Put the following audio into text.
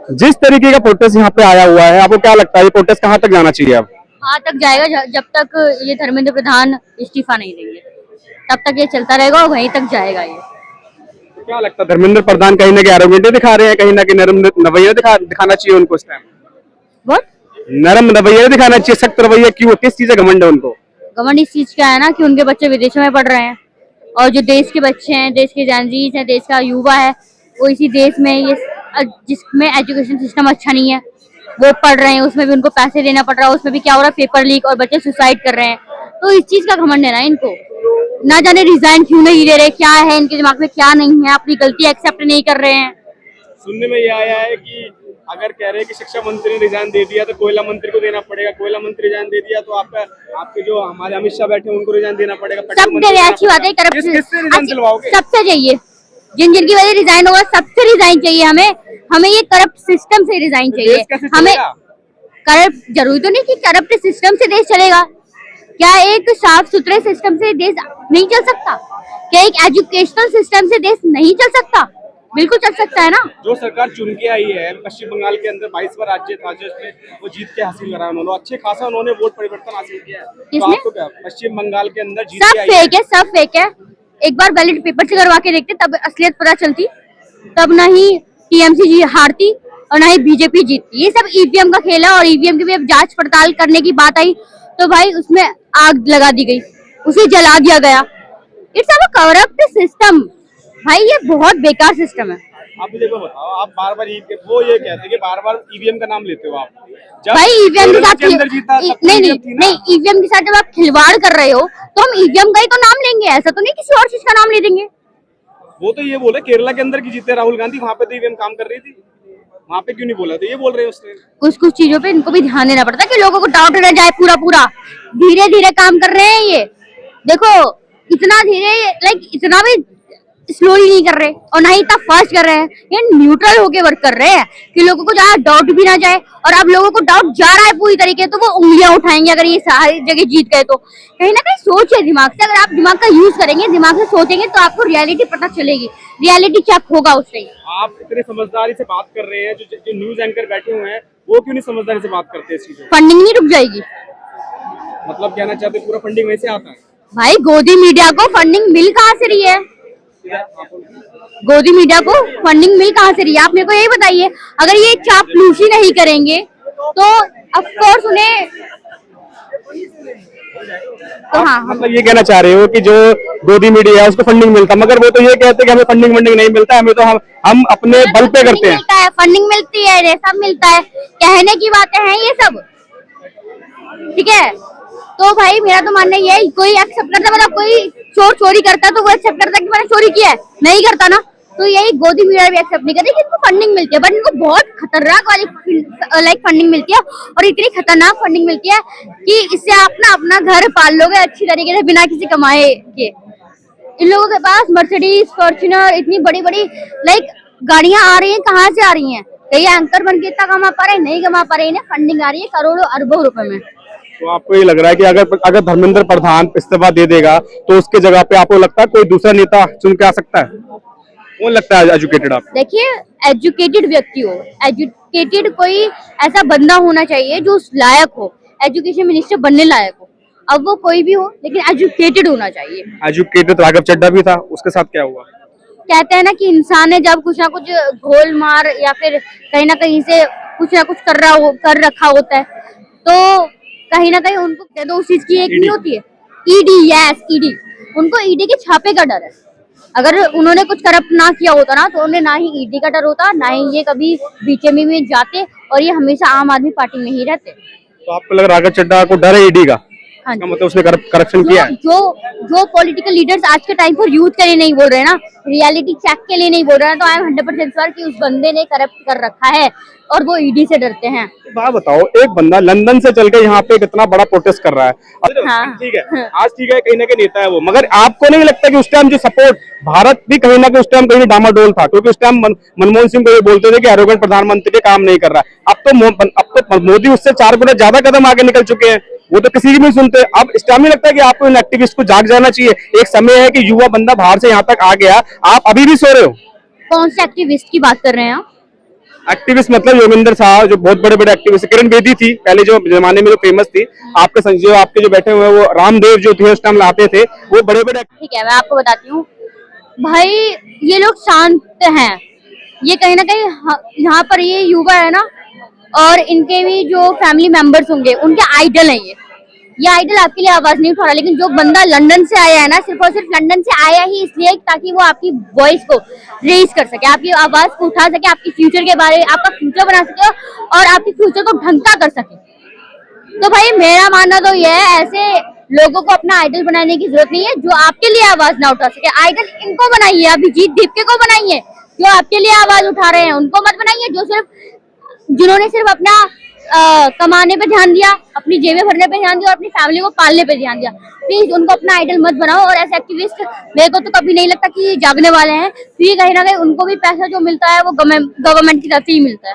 जिस तरीके का प्रोटेस्ट यहाँ पे आया हुआ है, आपको क्या लगता है ये प्रोटेस्ट कहाँ तक जाना चाहिए अब? वहां तक जाएगा जब तक ये धर्मेंद्र प्रधान इस्तीफा नहीं देंगे, तब तक ये चलता रहेगा और वहीं तक जाएगा ये। तो क्या लगता है धर्मेंद्र प्रधान कहीं ना कहीं एरोगेंट दिखा रहे हैं, कहीं ना कहीं नरम रवैया दिखाना चाहिए उनको इस टाइम? बहुत नरम रवैया दिखाना चाहिए, सख्त रवैया क्यों? किस चीज का घमंड है उनको? घमंड इस चीज का है ना कि उनके बच्चे विदेशों में पढ़ रहे हैं, और जो देश के बच्चे हैं, देश के जानजीज हैं, देश का युवा है, वो इसी देश में ये जिसमें एजुकेशन सिस्टम अच्छा नहीं है वो पढ़ रहे हैं, उसमें भी उनको पैसे देना पड़ रहा है, उसमें भी क्या हो रहा है, पेपर लीक और बच्चे सुसाइड कर रहे हैं। तो इस चीज का घमंड है ना इनको, ना जाने रिजाइन क्यों नहीं दे रहे, क्या है इनके दिमाग में क्या नहीं है, अपनी गलती एक्सेप्ट नहीं कर रहे हैं। सुनने में ये आया है कि अगर कह रहे हैं कि शिक्षा मंत्री ने रिजाइन दे दिया तो कोयला मंत्री को देना पड़ेगा, कोयला मंत्री रिजाइन दे दिया तो आपके जो हमारे अमित शाह बैठे हैं उनको रिजाइन देना पड़ेगा। सब दे रहे, अच्छी बात है, किससे रिजाइन दिलवाओगे? सबसे चाहिए, जिन जिनकी वजह रिजाइन होगा सबसे रिजाइन चाहिए हमें। हमें ये करप्ट सिस्टम से रिजाइन चाहिए। हमें करप्ट जरूरी तो नहीं कि करप्ट सिस्टम से देश चलेगा, क्या एक साफ सुथरे सिस्टम से देश नहीं चल सकता? क्या एक एजुकेशनल सिस्टम से देश नहीं चल सकता? बिल्कुल चल सकता है ना। जो सरकार चुन के आई है पश्चिम बंगाल के अंदर 22वां राज्य था जिसमें वो जीत के हासिल करा उन्होंने, अच्छे खासा उन्होंने वोट परिवर्तन हासिल किया है। तो आपको क्या पश्चिम बंगाल के अंदर जीत के आई फेक है, सब फेक है। एक बार बैलेट पेपर से करवा के देखते तब असलियत पता चलती, तब ना ही टीएमसी जी हारती और ना ही बीजेपी जीतती। ये सब ईवीएम का खेल है, और ईवीएम की भी अब जांच पड़ताल करने की बात आई तो भाई उसमें आग लगा दी गई, उसे जला दिया गया। इट्स अ करप्ट सिस्टम भाई, ये बहुत बेकार सिस्टम है। आप मुझे को बताओ, आप बार बार वो ये कहते हैं कि बार बार ईवीएम का नाम लेते हो आप। भाई ईवीएम के साथ नहीं ईवीएम के साथ जब आप खिलवाड़ कर रहे हो तो हम ईवीएम का ही तो नाम लेंगे, ऐसा तो नहीं किसी और चीज का नाम ले देंगे। वो तो ये बोले केरला के अंदर की जीते राहुल गांधी, वहाँ पे तो ईवीएम काम कर रही थी, वहाँ पे क्यों नहीं बोला? तो ये बोल रहे हैं उसने। कुछ चीजों पे इनको भी ध्यान देना पड़ता है कि लोगों को डाउट रह जाए। पूरा धीरे धीरे काम कर रहे हैं ये, देखो इतना धीरे, लाइक इतना भी स्लोली नहीं कर रहे और ना ही इतना फास्ट कर रहे हैं, ये न्यूट्रल होके वर्क कर रहे हैं कि लोगों को ज्यादा डाउट भी ना जाए। और अब लोगों को डाउट जा रहा है पूरी तरीके तो वो उंगलियां उठाएंगे अगर ये सारी जगह जीत गए तो। कहीं ना कहीं सोचिए दिमाग से, अगर आप दिमाग का यूज करेंगे, दिमाग से सोचेंगे तो आपको रियलिटी पता चलेगी, रियलिटी चेक होगा उससे। आप इतने समझदारी से बात कर रहे हैं, जो न्यूज एंकर बैठे हुए हैं वो क्यों नहीं समझदारी से बात करते? इस चीज फंडिंग नहीं रुक जाएगी, मतलब कहना चाहते पूरा फंडिंग वैसे आता है? भाई गोदी मीडिया को फंडिंग मिल कहाँ से रही है? गोदी मीडिया को फंडिंग मिल कहाँ से रही है? आप मेरे को यही बताइए। अगर ये चापलूसी नहीं करेंगे तो ऑफ कोर्स उन्हें तो हाँ, मतलब ये कहना चाह रहे हो कि जो गोदी मीडिया है उसको फंडिंग मिलता, मगर वो तो ये कहते हैं कि हमें फंडिंग नहीं मिलता, हमें तो हम अपने बल पे करते हैं। फंडिंग मिलती है, ये सब मिलता है, कहने की बातें हैं ये सब, ठीक है। तो भाई मेरा तो मानना ये है, कोई एक्सेप्ट करता, मतलब कोई चोर चोरी करता है तो वो एक्सेप्ट करता है कि मैंने चोरी किया है, नहीं करता ना, तो यही गोदी मीडिया भी एक्सेप्ट नहीं करती कि इनको फंडिंग मिलती है। बट इनको बहुत खतरनाक वाली लाइक फंडिंग मिलती है, और इतनी खतरनाक फंडिंग मिलती है कि इससे आप ना अपना घर पाल लोगे अच्छी तरीके से बिना किसी कमाए के। इन लोगों के पास मर्सिडीज, फॉर्च्यूनर, इतनी बड़ी बड़ी लाइक गाड़ियां आ रही हैं, कहाँ से आ रही हैं? कई एंकर बन के इतना कमा पा रहे, नहीं कमा पा रहे, इन्हें फंडिंग आ रही है करोड़ों अरबों रुपए में। तो आपको ये लग रहा है कि अगर धर्मेंद्र प्रधान इस्तीफा दे देगा तो उसके जगह पे आपको लगता है कोई दूसरा नेता चुन के आ सकता है? कौन लगता है एजुकेटेड? आप देखिए, एजुकेटेड व्यक्ति हो, एजुकेटेड कोई ऐसा बंदा होना चाहिए जो उस लायक हो, एजुकेशन मिनिस्टर बनने लायक हो। अब वो कोई भी हो लेकिन एजुकेटेड होना चाहिए। एजुकेटेड राघव चड्ढा भी था, उसके साथ क्या हुआ? कहते हैं ना कि इंसान ने जब कुछ ना कुछ घोल मार या फिर कहीं ना कहीं से कुछ ना कुछ कर रखा होता है तो कहीं ना कहीं उनको तो उस चीज की एक नहीं होती है, ईडी, यस ईडी, उनको ईडी के छापे का डर है। अगर उन्होंने कुछ करप्ट ना किया होता ना तो उन्हें ना ही ईडी का डर होता, ना ही ये कभी बीजेपी में जाते, और ये हमेशा आम आदमी पार्टी में ही रहते। तो आपको लग रहा है राघव चड्ढा को डर है ईडी का? हाँ, मतलब उसने करप्शन किया है? जो पॉलिटिकल लीडर्स आज के टाइम पर यूथ के लिए नहीं बोल रहे हैं ना, रियलिटी चेक के लिए नहीं बोल रहे हैं, तो आई एम 100% श्योर कि उस बंदे ने करप्ट कर रखा है और वो ईडी से डरते हैं। बात बताओ, एक बंदा लंदन से चल के यहाँ पे कितना बड़ा प्रोटेस्ट कर रहा है, हाँ, ठीक है, आज ठीक है, कहीं ना कहीं नेता है वो, मगर आपको नहीं लगता कि उस टाइम जो सपोर्ट भारत भी कहीं ना कहीं उस टाइम कहीं डामाडोल था? क्योंकि उस टाइम मनमोहन सिंह को ये बोलते थे कि एरोगेंट प्रधानमंत्री के काम नहीं कर रहा है। अब तो मोदी उससे 4 गुना ज्यादा कदम आगे निकल चुके हैं, वो तो किसी की नहीं सुनते। अब इस टाइम नहीं लगता कि आपको इन एक्टिविस्ट को जाग जाना चाहिए? एक समय है कि युवा बंदा बाहर से यहाँ तक आ गया, आप अभी भी सो रहे हो। कौन से एक्टिविस्ट की बात कर रहे हैं आप? एक्टिविस्ट मतलब योगेंद्र साहब जो बहुत बड़े बड़े एक्टिविस्ट, किरण बेदी थी पहले जो जमाने में जो फेमस थी, आपके जो आपके जो बैठे हुए हैं वो रामदेव जो थे उस टाइम आते थे, वो बड़े बड़े। ठीक है, मैं आपको बताती हूँ भाई, ये लोग शांत हैं, ये कहीं ना कहीं यहाँ पर ये युवा है ना, और इनके भी जो फैमिली मेंबर्स होंगे उनके आइडल हैं ये आइडल आपके लिए आवाज नहीं उठा रहा, लेकिन जो बंदा लंदन से आया है ना, सिर्फ और सिर्फ लंदन से आया ही इसलिए ताकि वो आपकी वॉइस को रेज कर सके, आपकी आवाज को उठा सके, आपकी फ्यूचर के बारे में आपका फ्यूचर बना सके और आपकी फ्यूचर को ढंका कर सके। तो भाई मेरा मानना तो यह है, ऐसे लोगों को अपना आइडल बनाने की जरूरत नहीं है जो आपके लिए आवाज ना उठा सके। आइडल इनको बनाइए, अभिजीत दीपके को बनाइए, जो आपके लिए आवाज उठा रहे हैं उनको मत बनाइए, जिन्होंने सिर्फ अपना कमाने पे ध्यान दिया, अपनी जेबें भरने पे ध्यान दिया और अपनी फैमिली को पालने पे ध्यान दिया। प्लीज उनको अपना आइडल मत बनाओ। और ऐसे एक्टिविस्ट मेरे को तो कभी नहीं लगता कि जागने वाले हैं, क्योंकि कहीं ना कहीं उनको भी पैसा जो मिलता है वो गवर्नमेंट की तरफ से ही मिलता है।